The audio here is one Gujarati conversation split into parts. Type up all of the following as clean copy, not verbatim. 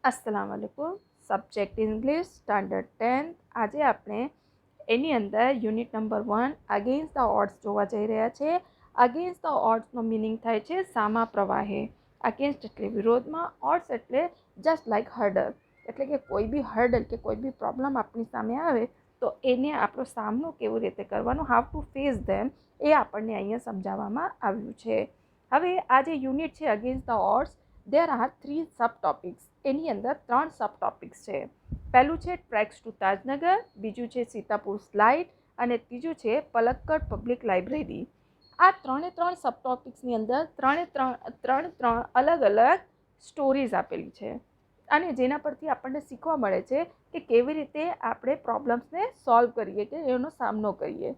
अस्सलाम वालेकुम। Subject English standard 10th। આજે આપણે એની અંદર unit number 1 against the odds જોવા જઈ રહ્યા છે। અગેન્સ્ટ ધ ઓડ્સનો મિનિંગ થાય છે સામા પ્રવાહે। અગેન્સ્ટ એટલે વિરોધમાં, ઓડ્સ એટલે જસ્ટ લાઇક હર્ડલ, એટલે કે કોઈ બી હર્ડલ કે કોઈ બી પ્રોબ્લેમ આપણી સામે આવે તો એને આપણો સામનો કેવી રીતે કરવાનો, હાઉ ટુ ફેસ ધેમ, એ આપણને અહીંયા સમજાવવામાં આવ્યું છે। હવે આ જે યુનિટ છે against the odds, there are 3 sub topics. એની અંદર 3 સબ ટોપિક્સ છે। પહેલું છે ટ્રેક્સ ટુ તાજનગર, બીજું છે સીતાપુર સ્લાઇડ અને ત્રીજું છે પલક્કડ પબ્લિક લાઇબ્રેરી। આ 3 સબ ટોપિક્સની અંદર ત્રણ અલગ અલગ સ્ટોરીઝ આપેલી છે અને જેના પરથી આપણને શીખવા મળે છે કે કેવી રીતે આપણે પ્રોબ્લેમ્સને સોલ્વ કરીએ, કે એનો સામનો કરીએ।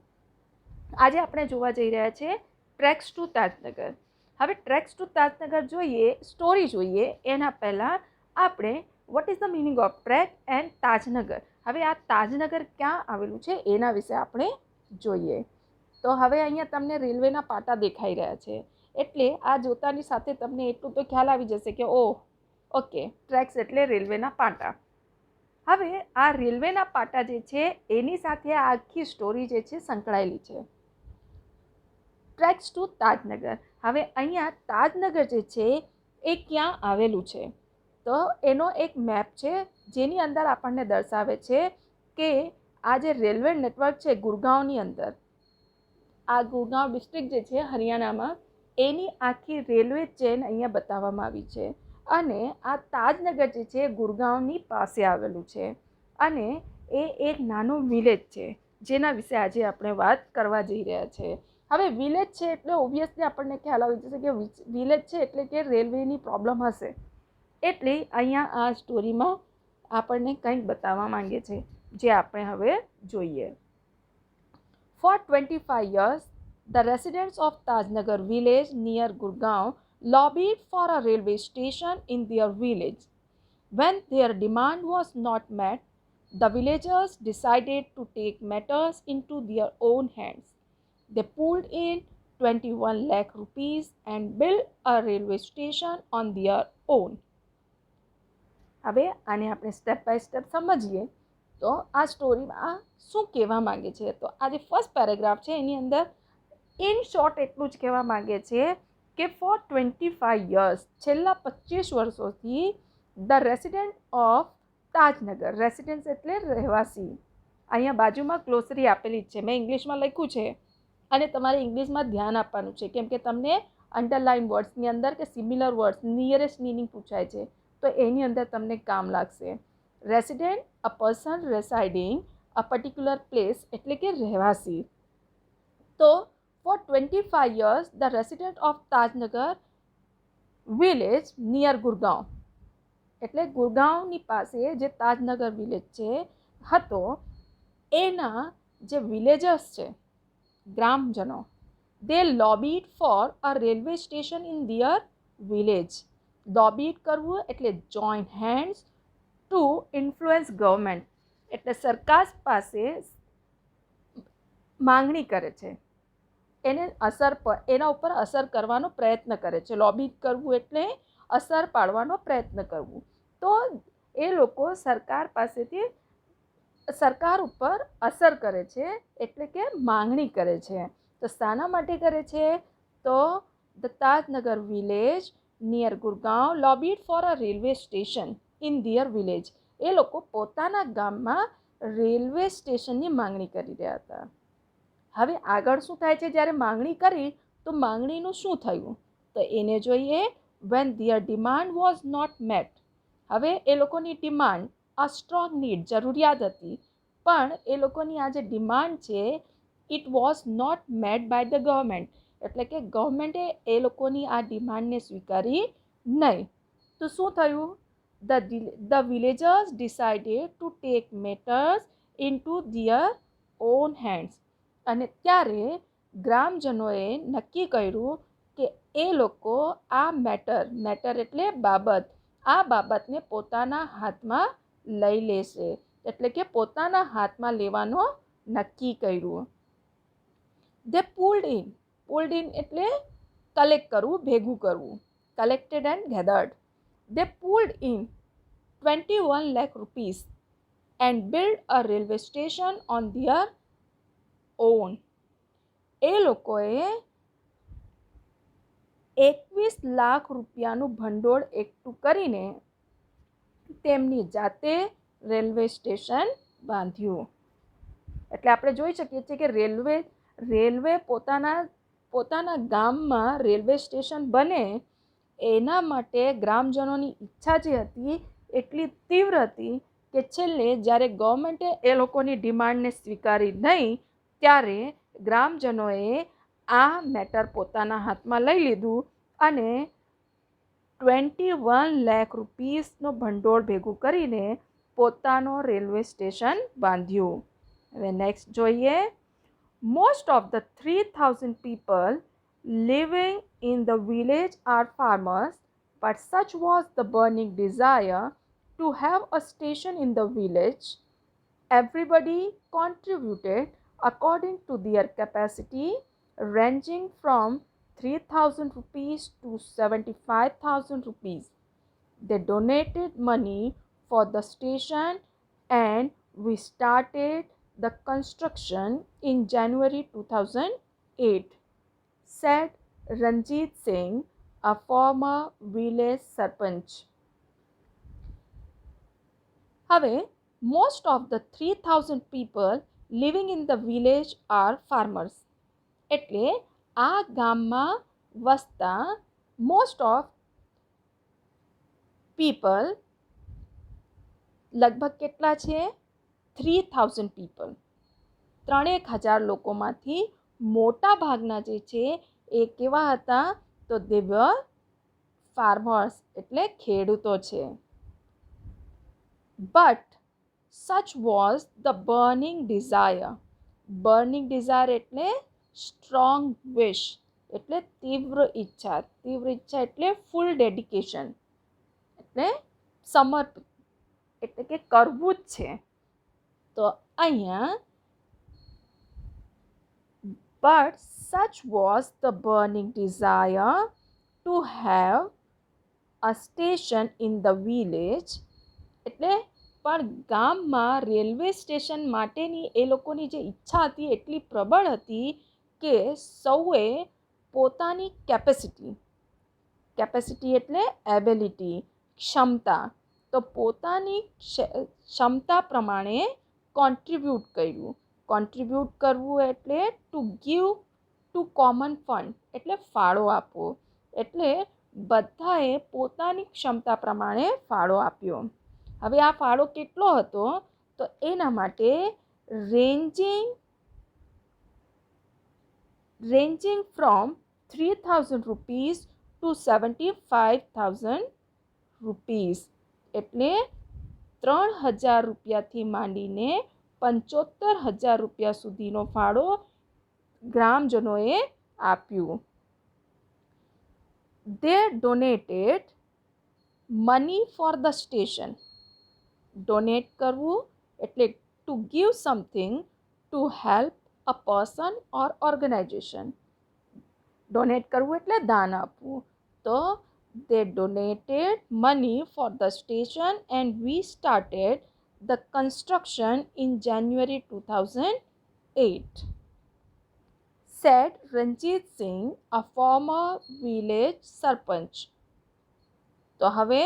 આજે આપણે જોવા જઈ રહ્યા છીએ ટ્રેક્સ ટુ તાજનગર। હવે ટ્રેક્સ ટુ તાજનગર જોઈએ, સ્ટોરી જોઈએ એના પહેલાં આપણે what is the meaning of track and Tajnagar, હવે આ તાજનગર ક્યાં આવેલું છે એના વિશે આપણે જોઈએ। તો હવે અહીંયા તમને રેલવેના પાટા દેખાઈ રહ્યા છે, એટલે આ જોતાની સાથે તમને એટલું તો ખ્યાલ આવી જશે કે ઓહ ઓકે, ટ્રેક્સ એટલે રેલવેના પાટા। હવે આ રેલવેના પાટા જે છે એની સાથે આ આખી સ્ટોરી જે છે સંકળાયેલી છે। ટ્રેક્સ ટુ તાજનગર, હવે અહીંયા તાજનગર જે છે એ ક્યાં આવેલું છે, તો એનો એક મેપ છે જેની અંદર આપણને દર્શાવે છે કે આ જે રેલવે નેટવર્ક છે ગુરગાંવની અંદર, આ ગુરગાંવ ડિસ્ટ્રિક્ટ જે છે હરિયાણામાં, એની આખી રેલવે ચેન અહીંયા બતાવવામાં આવી છે અને આ તાજનગર જે છે ગુરગાંવની પાસે આવેલું છે અને એ એક નાનું વિલેજ છે જેના વિશે આજે આપણે વાત કરવા જઈ રહ્યા છે। હવે વિલેજ છે એટલે ઓબ્વિયસલી આપણને ખ્યાલ આવી જશે કે વિલેજ છે એટલે કે રેલવેની પ્રોબ્લેમ હશે, એટલે અહીંયા આ સ્ટોરીમાં આપણને કંઈક બતાવવા માંગે છે જે આપણે હવે જોઈએ। For 25 years, the residents of Tajnagar village near Gurgaon lobbied for a railway station in their village. When their demand was not met, the villagers decided to take matters into their own hands. They pulled in 21 lakh rupees and built a railway station on their own. હવે આને આપણે સ્ટેપ બાય સ્ટેપ સમજીએ તો આ સ્ટોરીમાં શું કહેવા માંગે છે। તો આ જે ફર્સ્ટ પેરેગ્રાફ છે એની અંદર ઇન શોર્ટ એટલું જ કહેવા માંગે છે કે ફોર 25 યર્સ, છેલ્લા 25 વર્ષોથી the resident of Tajnagar, residence એટલે રહેવાસી, અહીંયા બાજુમાં ગ્લોસરી આપેલી જ છે, મેં ઇંગ્લિશમાં લખ્યું છે અને તમારે ઇંગ્લિશમાં ધ્યાન આપવાનું છે કેમ કે તમને અંડરલાઇન વર્ડ્સની અંદર કે સિમિલર વર્ડ્સ નિયરેસ્ટ મિનિંગ પૂછાય છે તો એની અંદર તમને કામ લાગશે। Resident, a person residing a particular place એટલે કે રહેવાસી। તો for 25 years the resident of Tajnagar village near Gurgaon, એટલે ગુરગાંવની પાસે જે તાજનગર વિલેજ છે હતો એના જે વિલેજર્સ છે, ગ્રામજનો, they lobbied for a railway station in their village. Lobbied કરવું એટલે join hands to influence government, એટલે સરકાર પાસે માંગણી કરે છે, એને એના ઉપર અસર કરવાનો પ્રયત્ન કરે છે। લોબીડ કરવું એટલે અસર પાડવાનો પ્રયત્ન કરવું, તો એ લોકો સરકાર પાસેથી સરકાર ઉપર અસર કરે છે એટલે કે માંગણી કરે છે। તો શાના માટે કરે છે, તો the Tajnagar village near Gurgaon lobbied for a railway station in their village, એ લોકો પોતાના ગામમાં રેલવે સ્ટેશનની માંગણી કરી રહ્યા હતા। હવે આગળ શું થાય છે, જ્યારે માંગણી કરી તો માંગણીનું શું થયું, તો એને જોઈએ। When their demand was not met, હવે એ લોકોની ડિમાન્ડ, આ સ્ટ્રોંગ નીડ, જરૂરિયાત હતી, પણ એ લોકોની આ જે ડિમાન્ડ છે it was not met by the government, એટલે કે ગવર્મેન્ટે એ લોકોની આ ડિમાન્ડને સ્વીકારી નહીં। તો શું થયું, the villagers decided to take matters into their own hands, અને ત્યારે ગ્રામજનોએ નક્કી કર્યું કે એ લોકો આ મેટર એટલે બાબત, આ બાબતને પોતાના હાથમાં લઈ લેશે, એટલે કે પોતાના હાથમાં લેવાનો નક્કી કર્યું। દે પુલ્ડ ઇન એટલે કલેક્ટ કરવું, ભેગું કરવું, collected and gathered, they pulled in 21 lakh rupees and build a railway station on their own. એ લોકોએ 21 લાખ રૂપિયાનું ભંડોળ એકઠું કરીને તેમની જાતે રેલવે સ્ટેશન બાંધ્યું. એટલે આપણે જોઈ શકીએ છીએ કે રેલવે પોતાના ગામમાં રેલવે સ્ટેશન બને એના માટે ગ્રામજનોની ઈચ્છા જે હતી એટલી તીવ્ર હતી કે છેલ્લે જ્યારે ગવર્મેન્ટે એ લોકોની ડિમાન્ડને સ્વીકારી નહીં ત્યારે ગ્રામજનોએ આ મેટર પોતાના હાથમાં લઈ લીધું અને 21 લાખ રૂપીસનો ભંડોળ ભેગું કરીને પોતાનો રેલવે સ્ટેશન બાંધ્યું. હવે નેક્સ્ટ જોઈએ. Most of the 3000 people living in the village are farmers, but such was the burning desire to have a station in the village. Everybody contributed according to their capacity, ranging from 3,000 rupees to 75,000 rupees. They donated money for the station and we started the construction in January 2008, said Ranjit Singh, a former village sarpanch. હવે most of the 3,000 people living in the village are farmers. એટલે આ ગામમાં વસતા most of people લગભગ કેટલા છે? 3,000 people. 3,000 લોકોમાંથી મોટા ભાગના જે છે એ કેવા હતા? તો they were farmers, એટલે ખેડૂતો છે. But such was the burning desire. Burning desire એટલે strong wish, એટલે તીવ્ર ઈચ્છા એટલે ફૂલ ડેડિકેશન, એટલે સમર્પિત, એટલે કે કરવું જ છે. તો અહીંયા but such was the burning desire to have a station in the village. એટલે પણ ગામમાં રેલવે સ્ટેશન માટેની એ લોકોની જે ઈચ્છા હતી એટલી પ્રબળ હતી કે સૌએ પોતાની કેપેસિટી એટલે એબિલિટી, ક્ષમતા, તો પોતાની ક્ષમતા પ્રમાણે કોન્ટ્રીબ્યુટ કર્યું. કોન્ટ્રીબ્યુટ કરવું એટલે to give to common fund, એટલે ફાળો આપવો. એટલે બધાએ પોતાની ક્ષમતા પ્રમાણે ફાળો આપ્યો. હવે આ ફાળો કેટલો હતો? તો એના માટે ranging from 3,000 rupees to 75,000 rupees, એટલે 3,000 રૂપિયાથી માંડીને 75,000 રૂપિયા સુધીનો ફાળો ગ્રામજનોએ આપ્યું. They donated money for the station. Donate કરવું એટલે to give something to help a person or organization. Donate કરવું એટલે દાન આપવું. તો they donated money for the station and we started the construction in January 2008, said Ranjit Singh, a former village sarpanch. તો હવે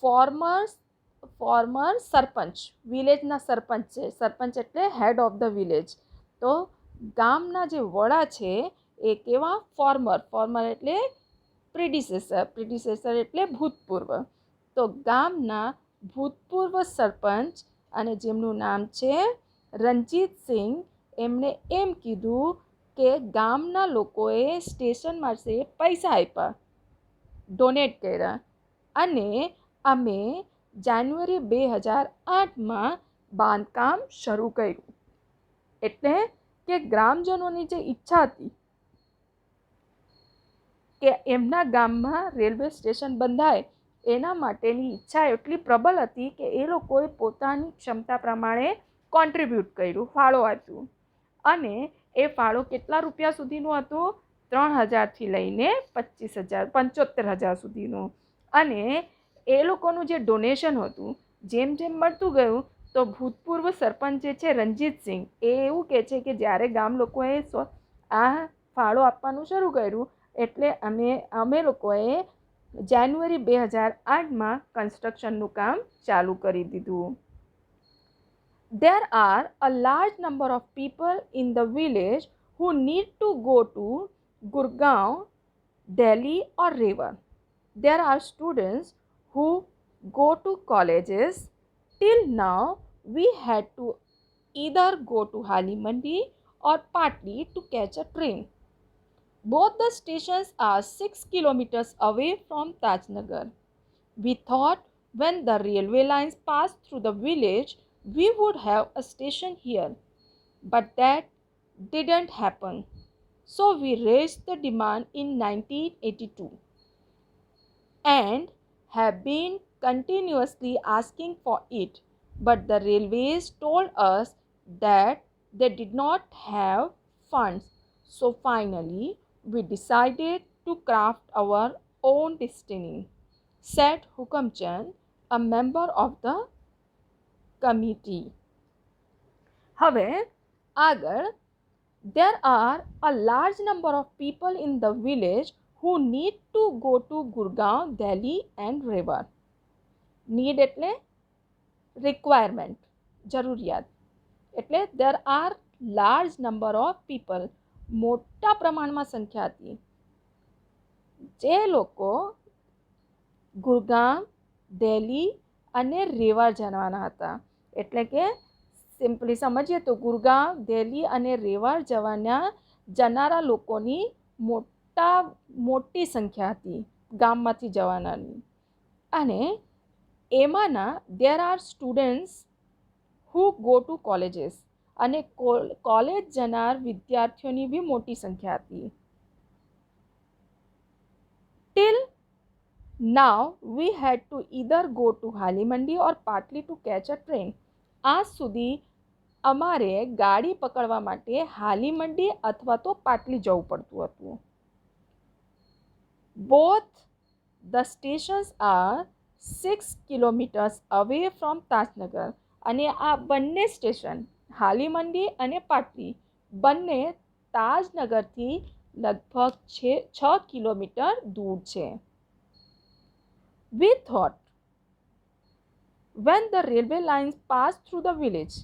ફોર્મર સરપંચ, વિલેજના સરપંચ છે. સરપંચ એટલે હેડ ઓફ ધ વિલેજ. તો ગામના જે વડા છે એ કેવા? ફોર્મર એટલે પ્રિડિસેસર એટલે ભૂતપૂર્વ. તો ગામના ભૂતપૂર્વ સરપંચ અને જેમનું નામ છે રંજીત સિંહ, એમણે એમ કીધું કે ગામના લોકોએ સ્ટેશન માટે પૈસા આપ્યા, ડોનેટ કર્યા અને અમે જાન્યુઆરી 2008માં બાંધકામ શરૂ કર્યું. એટલે કે ગ્રામજનોની જે ઈચ્છા હતી કે એમના ગામમાં રેલવે સ્ટેશન બંધાય, એના માટેની ઈચ્છા એટલી પ્રબળ હતી કે એ લોકોએ પોતાની ક્ષમતા પ્રમાણે કોન્ટ્રીબ્યુટ કર્યું, ફાળો આપ્યું. અને એ ફાળો કેટલા રૂપિયા સુધીનો હતો? 3,000થી લઈને 75,000 સુધીનો. અને એ લોકોનું જે ડોનેશન હતું જેમ જેમ મળતું ગયું તો ભૂતપૂર્વ સરપંચ જે છે રણજીતસિંહ એ એવું કહે છે કે જ્યારે ગામ લોકોએ આ ફાળો આપવાનું શરૂ કર્યું એટલે અમે લોકોએ જાન્યુઆરી 2008માં કન્સ્ટ્રક્શનનું કામ ચાલુ કરી દીધું. There are a large number of people in the village who need to go to Gurgaon, Delhi or Rewa. There are students who go to colleges. Till now, we had to either go to Hali Mandi or Patli to catch a train. Both the stations are 6 kilometers away from Tajnagar. We thought when the railway lines passed through the village, we would have a station here. But that didn't happen. So we raised the demand in 1982 and have been continuously asking for it. But the railways told us that they did not have funds. So finally, we decided to craft our own destiny, said Hukamchand, a member of the committee. હવે આગળ, there are a large number of people in the village who need to go to Gurgaon, Delhi and Rewa. Need એટલે requirement, જરૂરિયાત. એટલે there are large number of people, મોટા પ્રમાણમાં સંખ્યા હતી જે લોકો ગુરગામ, દિલ્હી અને રેવા જવાના હતા. એટલે કે સિમ્પલી સમજીએ તો ગુરગામ, દિલ્હી અને રેવા જનારા લોકોની મોટી સંખ્યા હતી ગામમાંથી જવાનાની. અને એમાંના there are students who go to colleges. અને કોલેજ જનાર વિદ્યાર્થીઓની બી મોટી સંખ્યા હતી. Till now we had to either go to Hali Mandi or Patli to catch a train. આજ સુધી અમારે ગાડી પકડવા માટે હાલી મંડી અથવા તો પાટલી જવું પડતું હતું. Both the stations are 6 kilometers away from Tajnagar. અને આ બંને સ્ટેશન હાલી મંડી અને પાટલી બંને તાજનગરથી લગભગ 6 કિલોમીટર દૂર છે. We thought when the railway lines passed through the village,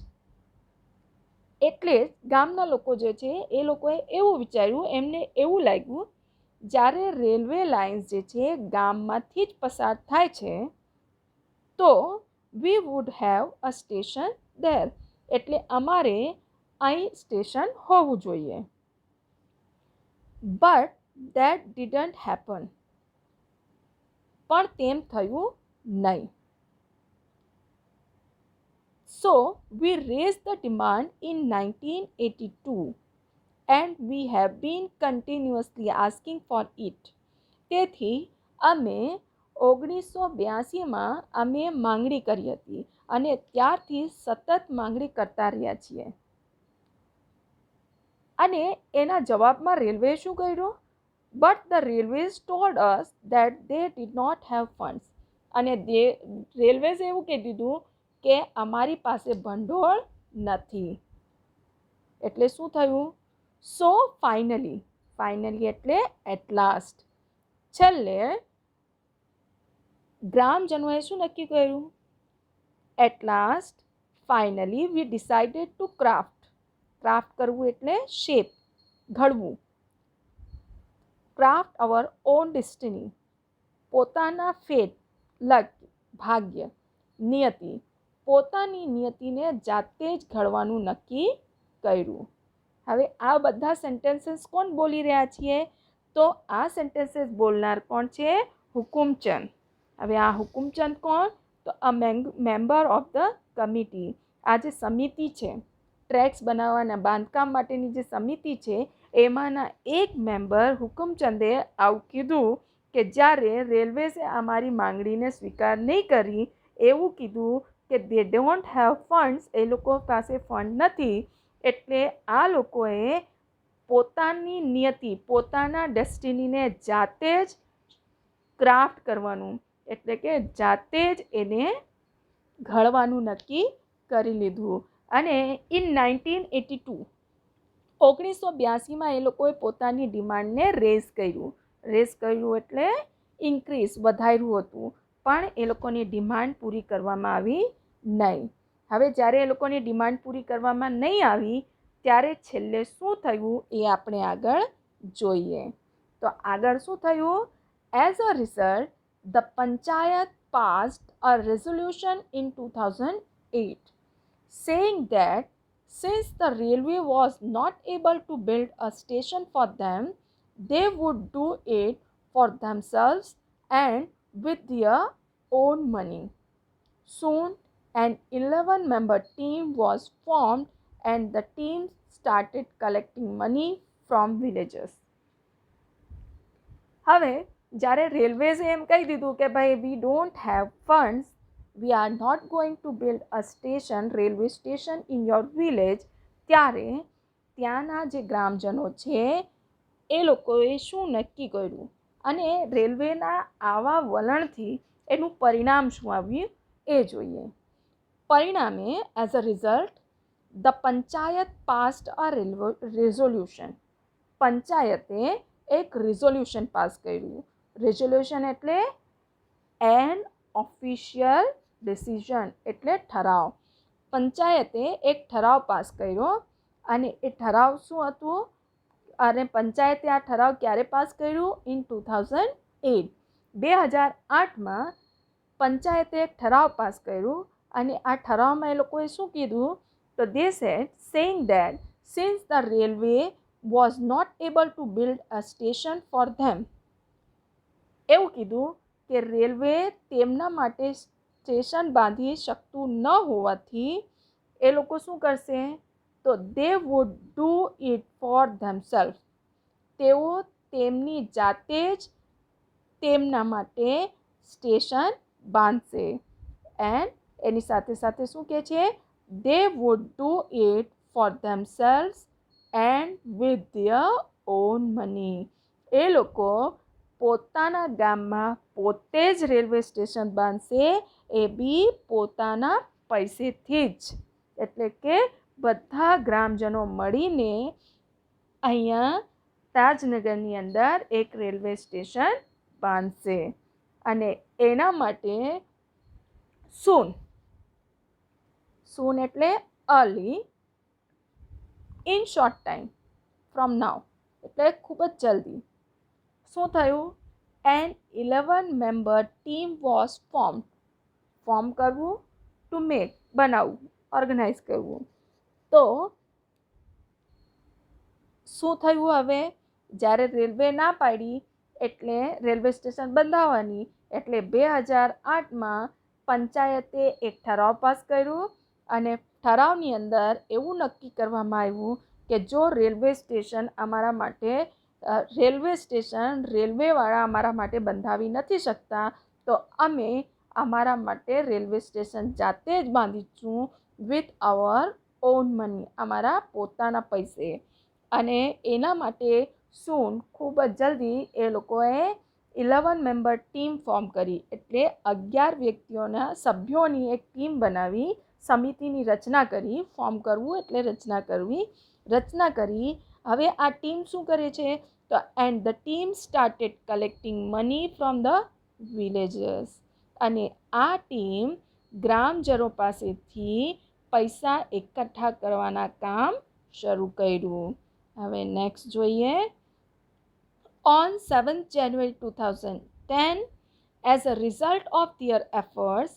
એટલે ગામના લોકો જે છે એ લોકોએ એવું વિચાર્યું, એમને એવું લાગ્યું જ્યારે રેલવે લાઇન્સ જે છે ગામમાંથી જ પસાર થાય છે તો we would have a station there. એટલે અમારે અહીં સ્ટેશન હોવું જોઈએ. But that didn't happen. પણ તેમ થયું નહીં. So we raised the demand in 1982 and we have been continuously asking for it. તેથી અમે 1982માં અમે માંગણી કરી હતી અને ત્યારથી સતત માંગણી કરતા રહ્યા છીએ. અને એના જવાબમાં રેલવે શું કર્યું? But the railways told us that they did not have funds. અને રેલવેઝ એવું કહી દીધું કે અમારી પાસે ભંડોળ નથી. એટલે શું થયું? સો ફાઇનલી એટલે એટ લાસ્ટ, છેલ્લે ગ્રામજનોએ શું નક્કી કર્યું? At last finally we decided to craft કરવું એટલે શેપ, ઘડવું. ક્રાફ્ટ અવર ઓન ડેસ્ટિની, પોતાના ફેટ, લક, ભાગ્ય, નિયતિ, પોતાની નિયતિને જાતે જ ઘડવાનું નક્કી કર્યું. હવે આ બધા સેન્ટેન્સીસ કોણ બોલી રહ્યા છીએ? તો આ સેન્ટેન્સીસ બોલનાર કોણ છે? હુકુમચંદ. હવે આ હુકુમચંદ કોણ? તો અ મેમ્બર ઓફ ધ કમિટી. આ જે સમિતિ છે, ટ્રેક્સ બનાવવાના બાંધકામ માટેની જે સમિતિ છે એમાંના એક મેમ્બર હુકુમચંદે આવું કીધું કે જ્યારે રેલવેઝે અમારી માંગણીને સ્વીકાર નહીં કરી, એવું કીધું કે દે ડોન્ટ હેવ ફંડ્સ, એ લોકો પાસે ફંડ નથી, એટલે આ લોકોએ પોતાની નિયતિ, પોતાના ડેસ્ટિનીને જાતે જ ક્રાફ્ટ કરવાનું, એટલે કે જાતે જ એને ઘડવાનું નક્કી કરી લીધું. અને ઇન 1982 1982માં એ લોકોએ પોતાની ડિમાન્ડને રેઝ કર્યું એટલે ઇન્ક્રીઝ વધાર્યું હતું, પણ એ લોકોની ડિમાન્ડ પૂરી કરવામાં આવી નહીં. હવે જ્યારે એ લોકોની ડિમાન્ડ પૂરી કરવામાં નહીં આવી ત્યારે છેલ્લે શું થયું એ આપણે આગળ જોઈએ. તો આગળ શું થયું? As a result the panchayat passed a resolution in 2008 saying that since the railway was not able to build a station for them, they would do it for themselves and with their own money. Soon, an 11-member team was formed and the team started collecting money from villagers. હવે જ્યારે રેલવેઝે એમ કહી દીધું કે ભાઈ we don't have funds, we are not going to build a station, railway station in your village, ત્યારે ત્યાંના જે ગ્રામજનો છે એ લોકોએ શું નક્કી કર્યું અને રેલવેના આવા વલણથી એનું પરિણામ શું આવ્યું એ જોઈએ. પરિણામે as a result the panchayat passed a resolution, પંચાયતે એક રિઝોલ્યુશન પાસ કર્યું. રેઝોલ્યુશન એટલે એન ઓફિશિયલ ડિસિઝન એટલે ઠરાવ. પંચાયતે એક ઠરાવ પાસ કર્યો અને એ ઠરાવ શું હતું? અને પંચાયતે આ ઠરાવ ક્યારે પાસ કર્યું? ઇન 2008 2008માં પંચાયતે એક ઠરાવ પાસ કર્યું અને આ ઠરાવમાં એ લોકોએ શું કીધું? તો દે sad saying that since the railway was not able to build a station for them. એવું કીધું કે રેલવે તેમના માટે સ્ટેશન બાંધી શકતું ન હોવાથી એ લોકો શું કરશે? તો they would do it for themselves. તેઓ તેમની જાતે જ તેમના માટે સ્ટેશન બાંધશે. એન્ડ એની સાથે સાથે શું કહે છે? they would do it for themselves and with their own money. એ લોકો પોતાના ગામમાં પોતે જ રેલવે સ્ટેશન બાંધશે, એ બી પોતાના પૈસેથી જ. એટલે કે બધા ગ્રામજનો મળીને અહીંયા તાજનગરની અંદર એક રેલવે સ્ટેશન બાંધશે અને એના માટે સૂન એટલે early, in short time, from now એટલે ખૂબ જ જલ્દી. શું થયું? An 11-member team was form કરવું, ટુ મેક બનાવવું, ઓર્ગેનાઇઝ કરવું. તો શું થયું? હવે જ્યારે રેલવે ના પાડી એટલે રેલવે સ્ટેશન બંધાવવાની એટલે 2008માં પંચાયતે એક ઠરાવ પાસ કર્યું અને ઠરાવની અંદર એવું નક્કી કરવામાં આવ્યું કે જો રેલવે સ્ટેશન રેલવેવાળા અમારા માટે બંધાવી નથી શકતા તો અમે અમારા માટે રેલવે સ્ટેશન જાતે જ બાંધીશું વિથ અવર ઓન મની, અમારા પોતાના પૈસે. અને એના માટે સૂન ખૂબ જ જલ્દી એ લોકોએ 11-member ટીમ ફોર્મ કરી એટલે 11 વ્યક્તિઓના સભ્યોની એક ટીમ બનાવી, સમિતિની રચના કરી. ફોર્મ કરવું એટલે રચના કરવી. રચના કરી હવે આ ટીમ શું કરે છે? તો and the team started collecting money from the villagers. અને આ ટીમ ગ્રામજનો પાસેથી પૈસા એકઠા કરવાના કામ શરૂ કર્યું. હવે નેક્સ્ટ જોઈએ. On 7th January 2010, as a result of their efforts,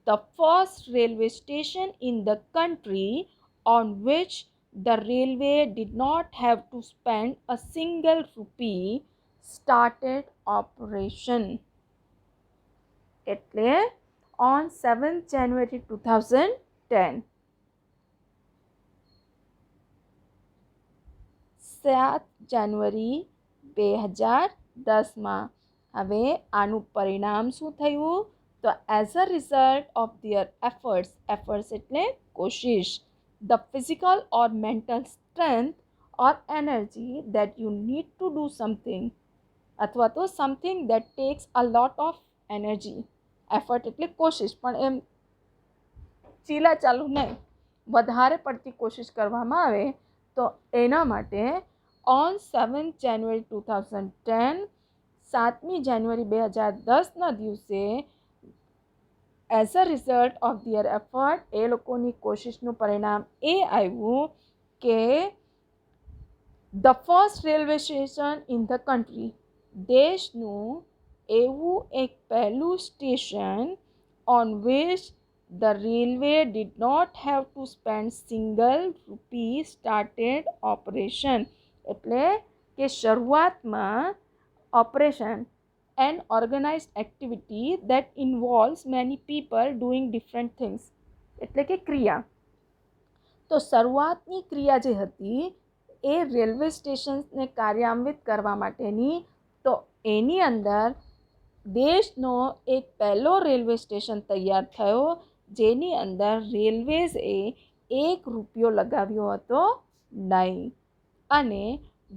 the first railway station in the country on which the railway did not have to spend a single rupee started operation. એટલે on 7th January 2010, 7 જાન્યુઆરી 2010માં. હવે આનું પરિણામ શું થયું? તો as a result of their efforts એટલે કોશિશ, the physical or mental strength or energy that you need to do something અથવા તો something that takes a lot of energy, effort એટલે કોશિશ, પણ એમ ચીલા ચાલુ નહીં, વધારે પડતી કોશિશ કરવામાં આવે તો એના માટે ઓન 7 જાન્યુઆરી 2010, 7મી જાન્યુઆરી 2010ના દિવસે as a result of their effort એ લોકોની કોશિશનું પરિણામ એ આવ્યું કે the first railway station in the country, દેશનું એવું એક પહેલું station on which the railway did not have to spend single rupee started operation, એટલે કે શરૂઆતમાં operation an organised activity that involves many people doing different things, એટલે કે ક્રિયા. તો શરૂઆતની ક્રિયા જે હતી એ રેલવે સ્ટેશન્સને કાર્યાન્વિત કરવા માટેની, તો એની અંદર દેશનો એક પહેલો રેલવે સ્ટેશન તૈયાર થયો જેની અંદર રેલવેઝે 1 રૂપિયો લગાવ્યો હતો નહીં, અને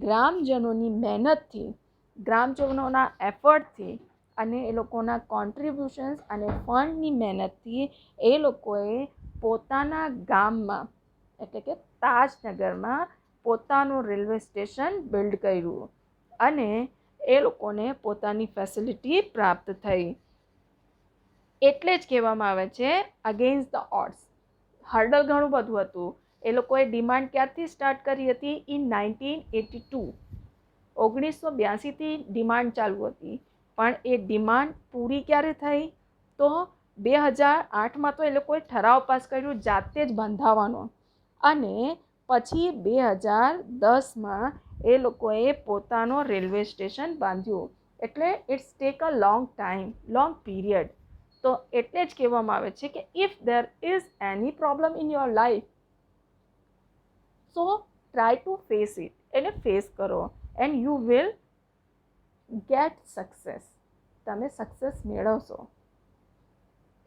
ગ્રામજનોની મહેનતથી, ગ્રામજનોના એફર્ટથી અને એ લોકોના કોન્ટ્રીબ્યુશન્સ અને ફંડની મહેનતથી એ લોકોએ પોતાના ગામમાં એટલે કે તાજનગરમાં પોતાનું રેલવે સ્ટેશન બિલ્ડ કર્યું અને એ લોકોને પોતાની ફેસિલિટી પ્રાપ્ત થઈ. એટલે જ કહેવામાં આવે છે અગેન્સ્ટ ધ ઓડ્સ. હર્ડલ ઘણું બધું હતું. એ લોકોએ ડિમાન્ડ ક્યારથી સ્ટાર્ટ કરી હતી? ઇન 1982, 1982થી ડિમાન્ડ ચાલુ હતી, પણ એ ડિમાન્ડ પૂરી ક્યારે થઈ? તો 2008માં તો એ લોકોએ ઠરાવ પાસ કર્યો જાતે જ બંધાવવાનો, અને પછી 2010માં એ લોકોએ પોતાનો રેલવે સ્ટેશન બાંધ્યું. એટલે it's take a long time, long period. તો એટલે જ કહેવામાં આવે છે કે if there is any problem in your life, so try to face it, એને ફેસ કરો and you will get success, તમે સક્સેસ મેળવશો.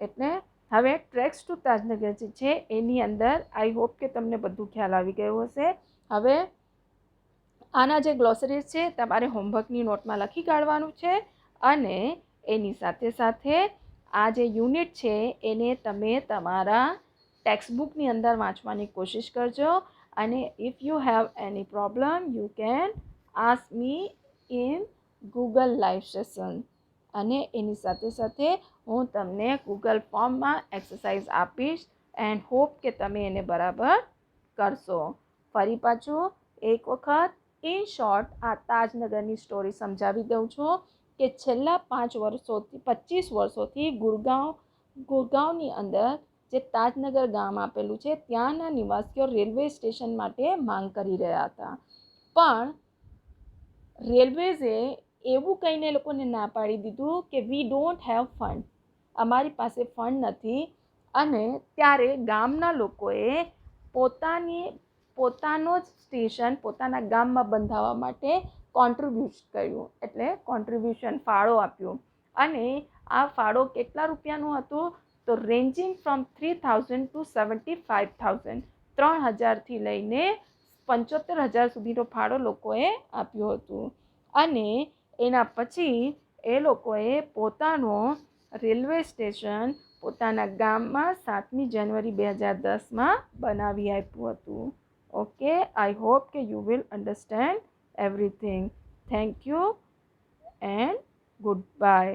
એટલે હવે ટ્રેક્સ ટુ તાજનગર જે છે એની અંદર આઈ હોપ કે તમને બધું ખ્યાલ આવી ગયો હશે. હવે આના જે ગ્લોસરીઝ છે તમારે હોમવર્કની નોટમાં લખી કાઢવાનું છે, અને એની સાથે સાથે આ જે યુનિટ છે એને તમે તમારા ટેક્સ્ટબુકની અંદર વાંચવાની કોશિશ કરજો, અને if you have any problem you can ask me in Google live session, અને એની સાથે સાથે હું તમને ગૂગલ ફોર્મમાં એક્સરસાઇઝ આપીશ એન્ડ હોપ કે તમે એને બરાબર કરશો. ફરી પાછું એક વખત ઇન શોર્ટ આ તાજનગરની સ્ટોરી સમજાવી દઉં છું કે છેલ્લા 25 વર્ષોથી ગુરગાંવની અંદર જે તાજનગર ગામ આપેલું છે ત્યાંના નિવાસીઓ રેલવે સ્ટેશન માટે માંગ કરી રહ્યા હતા, પણ રેલવેઝે એવું કહીને લોકોને ના પાડી દીધું કે વી ડોન્ટ હેવ ફંડ, અમારી પાસે ફંડ નથી. અને ત્યારે ગામના લોકોએ પોતાનો જ સ્ટેશન પોતાના ગામમાં બંધાવવા માટે કોન્ટ્રીબ્યુટ કર્યું, એટલે કોન્ટ્રીબ્યુશન ફાળો આપ્યો. અને આ ફાળો કેટલા રૂપિયાનું હતું? તો રેન્જિંગ ફ્રોમ 3000 ટુ 75,000, 3,000થી લઈને 75,000 સુધીનો ફાળો લોકોએ આપ્યો હતો. અને એના પછી એ લોકોએ પોતાનો રેલવે સ્ટેશન પોતાના ગામમાં 7મી જાન્યુઆરી 2010માં બનાવી આપ્યું હતું. ઓકે, આઈ હોપ કે you will understand everything. Thank you and good bye.